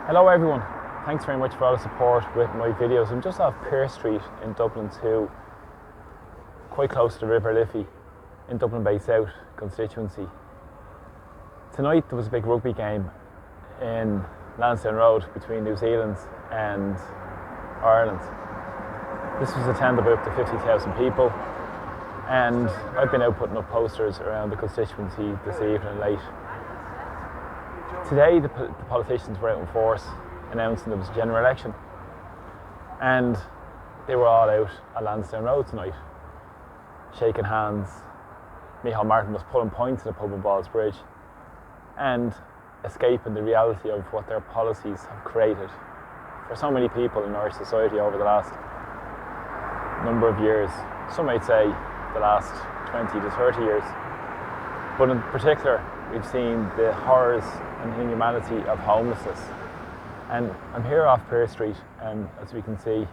Hello everyone, thanks very much for all the support with my videos. I'm just off Pearse Street in Dublin 2, quite close to the River Liffey in Dublin Bay South constituency. Tonight there was a big rugby game in Lansdowne Road between New Zealand and Ireland. This was attended by up to 50,000 people, and I've been out putting up posters around the constituency this evening late. Today the politicians were out in force announcing there was a general election, and they were all out at Lansdowne Road tonight, shaking hands. Micheál Martin was pulling points in the pub in Ballsbridge and escaping the reality of what their policies have created for so many people in our society over the last number of years. Some might say the last 20 to 30 years, but in particular we've seen the horrors and inhumanity of homelessness. And I'm here off Pearse Street, and as we can see,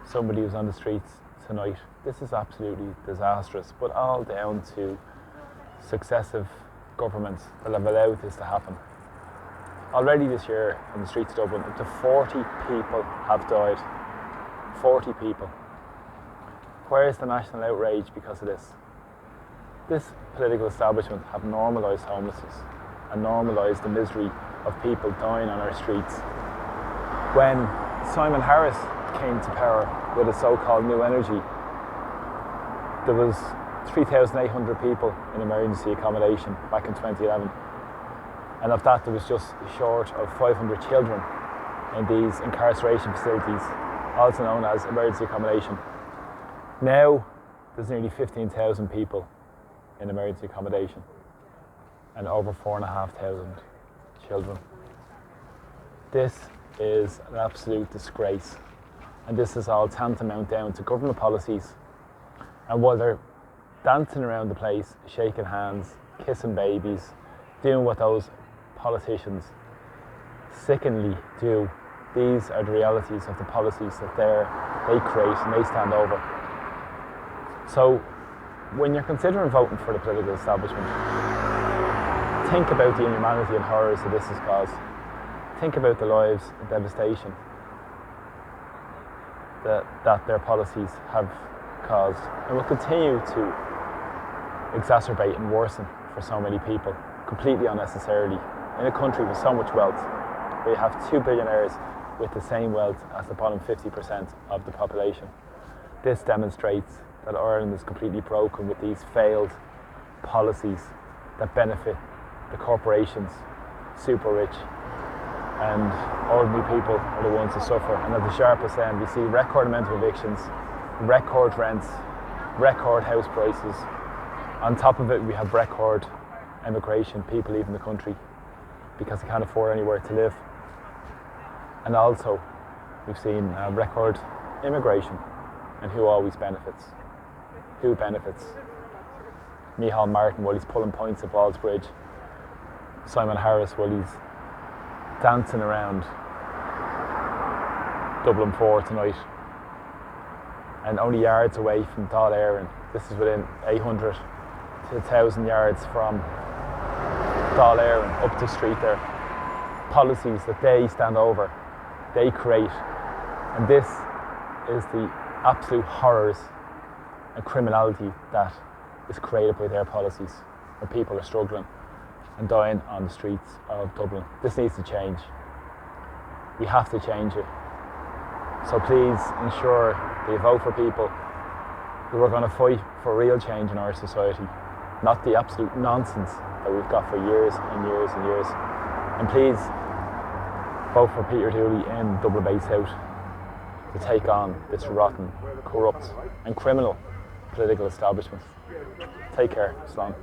somebody was on the streets tonight. This is absolutely disastrous, but all down to successive governments that have allowed this to happen. Already this year on the streets of Dublin, up to 40 people have died. 40 people. Where is the national outrage because of this? This political establishment have normalised homelessness and normalised the misery of people dying on our streets. When Simon Harris came to power with a so-called new energy, there was 3,800 people in emergency accommodation back in 2011. And of that, there was just short of 500 children in these incarceration facilities, also known as emergency accommodation. Now, there's nearly 15,000 people in emergency accommodation and over 4,500 children. This is an absolute disgrace, and this is all tantamount down to government policies. And while they're dancing around the place, shaking hands, kissing babies, doing what those politicians sickeningly do, these are the realities of the policies that they create and they stand over. So when you're considering voting for the political establishment, think about the inhumanity and horrors that this has caused. Think about the lives and devastation that their policies have caused and will continue to exacerbate and worsen for so many people, completely unnecessarily, in a country with so much wealth. We have 2 billionaires with the same wealth as the bottom 50% of the population. This demonstrates that Ireland is completely broken with these failed policies that benefit the corporations, super rich, and ordinary people are the ones who suffer. And at the sharpest end, we see record amount of evictions, record rents, record house prices. On top of it, we have record emigration, people leaving the country because they can't afford anywhere to live. And also, we've seen record immigration, and who always benefits? Who benefits? Micheál Martin while he's pulling points at Ballsbridge, Simon Harris while he's dancing around Dublin 4 tonight, and only yards away from Dáil Éireann. This is within 800 to 1,000 yards from Dáil Éireann up the street there. Policies that they stand over, they create, and this is the absolute horrors and criminality that is created by their policies, where people are struggling and dying on the streets of Dublin. This needs to change. We have to change it. So please ensure that you vote for people who are going to fight for real change in our society, not the absolute nonsense that we've got for years and years and years. And please vote for Peter Dooley in Dublin Bay South to take on this rotten, corrupt and criminal political establishment. Take care. Slán.